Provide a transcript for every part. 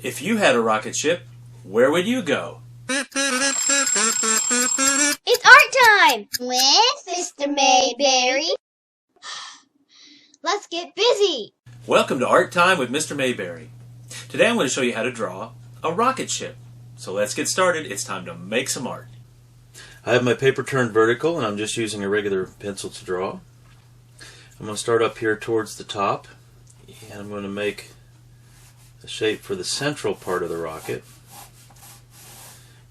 If you had a rocket ship, where would you go? It's art time with Mr. Mayberry. Let's get busy. Welcome to Art Time with Mr. Mayberry. Today I'm going to show you how to draw a rocket ship. So let's get started. It's time to make some art. I have my paper turned vertical and I'm just using a regular pencil to draw. I'm going to start up here towards the top and I'm going to make the shape for the central part of the rocket.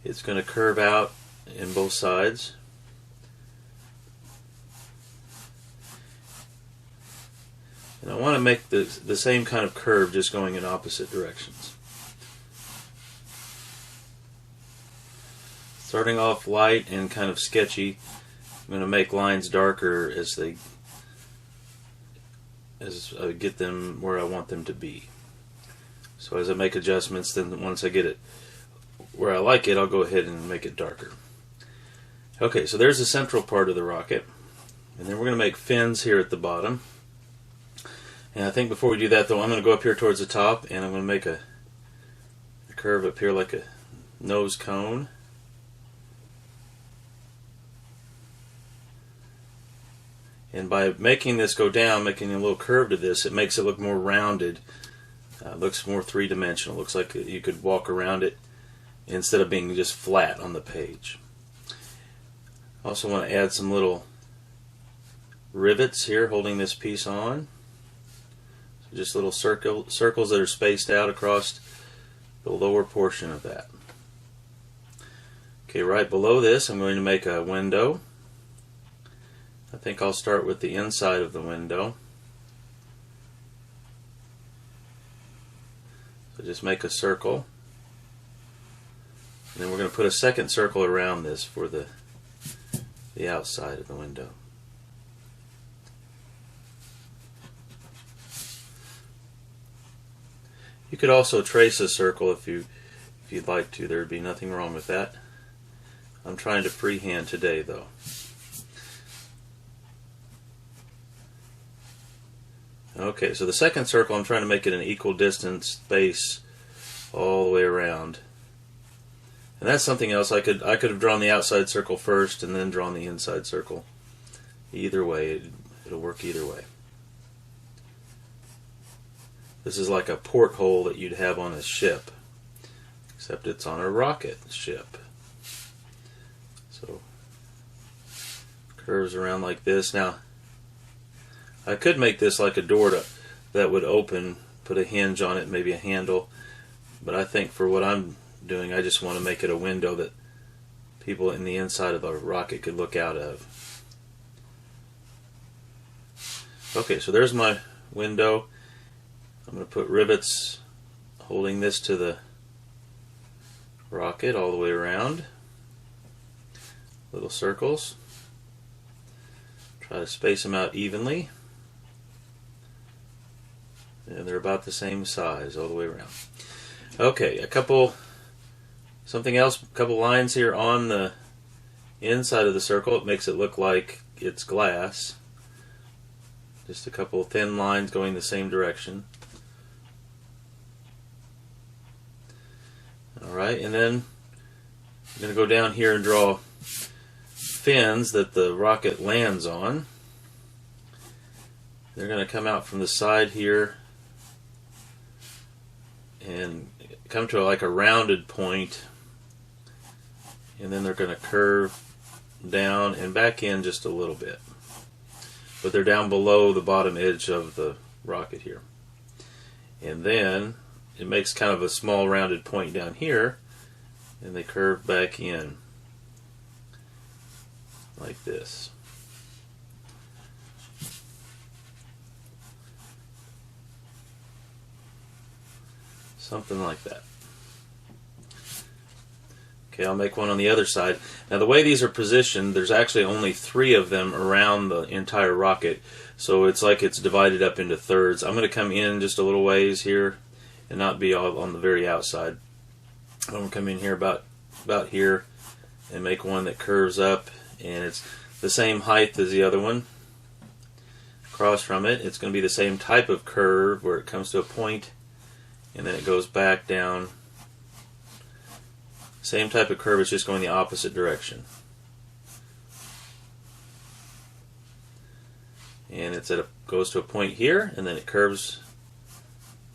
It's going to curve out in both sides. And I want to make the same kind of curve, just going in opposite directions. Starting off light and kind of sketchy, I'm going to make lines darker as I get them where I want them to be. So as I make adjustments, then once I get it where I like it, I'll go ahead and make it darker. Okay, so there's the central part of the rocket. And then we're going to make fins here at the bottom. And I think before we do that though, I'm going to go up here towards the top and I'm going to make a curve up here like a nose cone. And by making this go down, making a little curve to this, it makes it look more rounded. Looks more three-dimensional. Looks like you could walk around it instead of being just flat on the page. I also want to add some little rivets here holding this piece on. So just little circles that are spaced out across the lower portion of that. Okay, right below this I'm going to make a window. I think I'll start with the inside of the window. So just make a circle. And then we're going to put a second circle around this for the outside of the window. You could also trace a circle if you'd like to. There'd be nothing wrong with that. I'm trying to freehand today though. Okay, so the second circle I'm trying to make it an equal distance space all the way around. And that's something else. I could have drawn the outside circle first and then drawn the inside circle. Either way, it'll work either way. This is like a porthole that you'd have on a ship, except it's on a rocket ship. So curves around like this. Now I could make this like a door that would open, put a hinge on it, maybe a handle, but I think for what I'm doing, I just want to make it a window that people in the inside of a rocket could look out of. Okay, so there's my window. I'm going to put rivets holding this to the rocket all the way around. Little circles. Try to space them out evenly. And they're about the same size all the way around. Okay, a couple lines here on the inside of the circle. It makes it look like it's glass. Just a couple thin lines going the same direction. Alright, and then I'm going to go down here and draw fins that the rocket lands on. They're going to come out from the side here and come to like a rounded point, and then they're going to curve down and back in just a little bit, but they're down below the bottom edge of the rocket here. And then it makes kind of a small rounded point down here, and they curve back in like this. Something like that. Okay, I'll make one on the other side. Now the way these are positioned, there's actually only 3 of them around the entire rocket, so it's like it's divided up into thirds. I'm going to come in just a little ways here and not be all on the very outside. I'm going to come in here about here and make one that curves up, and it's the same height as the other one. Across from it, it's going to be the same type of curve where it comes to a point and then it goes back down. Same type of curve, it's just going the opposite direction. And it's goes to a point here, and then it curves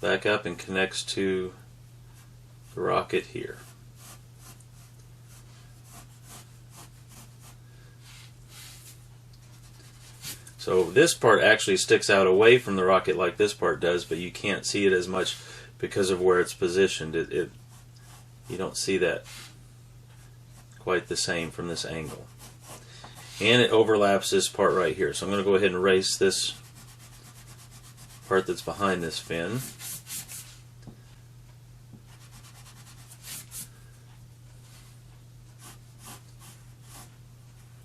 back up and connects to the rocket here. So this part actually sticks out away from the rocket like this part does, but you can't see it as much because of where it's positioned. You don't see that quite the same from this angle. And it overlaps this part right here. So I'm going to go ahead and erase this part that's behind this fin.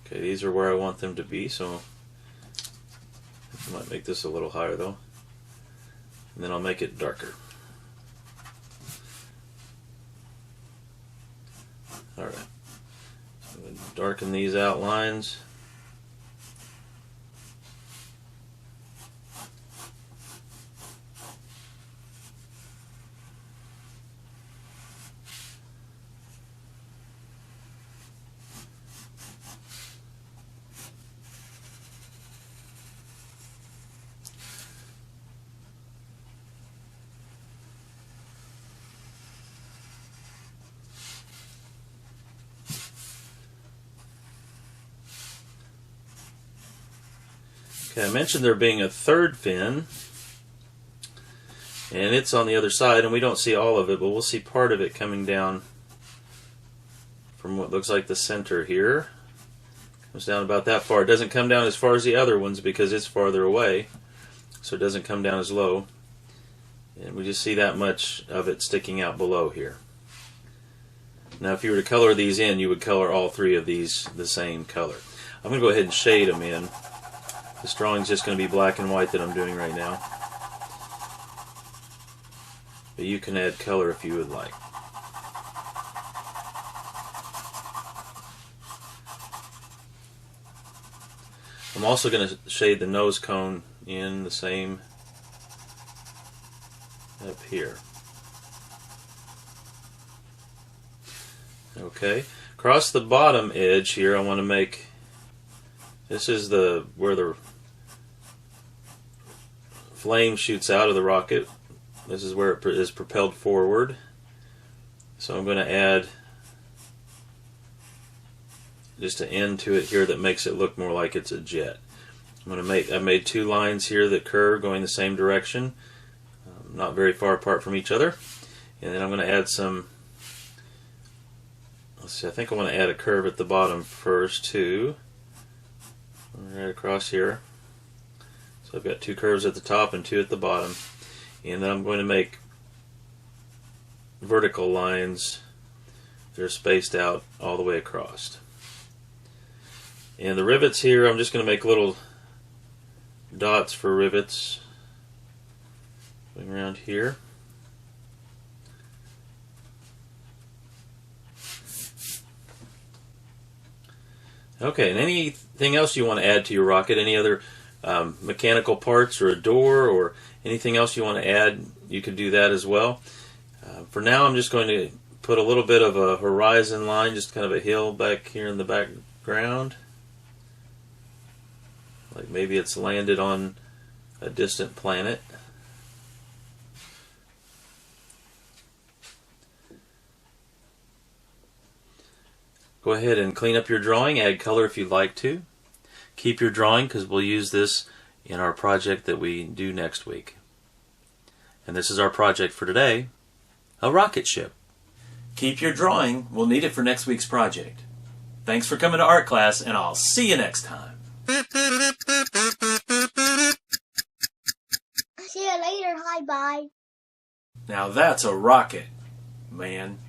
Okay, these are where I want them to be, so I might make this a little higher though. And then I'll make it darker. Alright. So I'm going to darken these outlines. Okay, I mentioned there being a third fin, and it's on the other side, and we don't see all of it, but we'll see part of it coming down from what looks like the center here. Comes down about that far. It doesn't come down as far as the other ones because it's farther away, so it doesn't come down as low. And we just see that much of it sticking out below here. Now if you were to color these in, you would color all three of these the same color. I'm going to go ahead and shade them in. This drawing is just going to be black and white that I'm doing right now. But you can add color if you would like. I'm also going to shade the nose cone in the same up here. Okay. Across the bottom edge here I want to make, this is where the flame shoots out of the rocket. This is where it is propelled forward. So I'm going to add just an end to it here that makes it look more like it's a jet. I made two lines here that curve going the same direction, not very far apart from each other. And then I'm going to add some, let's see, I think I want to add a curve at the bottom first too. Right across here. So I've got two curves at the top and two at the bottom. And then I'm going to make vertical lines that are spaced out all the way across. And the rivets here, I'm just going to make little dots for rivets going around here. Okay, and anything else you want to add to your rocket, any other mechanical parts or a door or anything else you want to add, you could do that as well. For now I'm just going to put a little bit of a horizon line, just kind of a hill back here in the background. Like maybe it's landed on a distant planet. Go ahead and clean up your drawing, add color if you'd like to. Keep your drawing because we'll use this in our project that we do next week. And this is our project for today, a rocket ship. Keep your drawing, we'll need it for next week's project. Thanks for coming to art class, and I'll see you next time. See you later. Hi, bye. Now that's a rocket, man.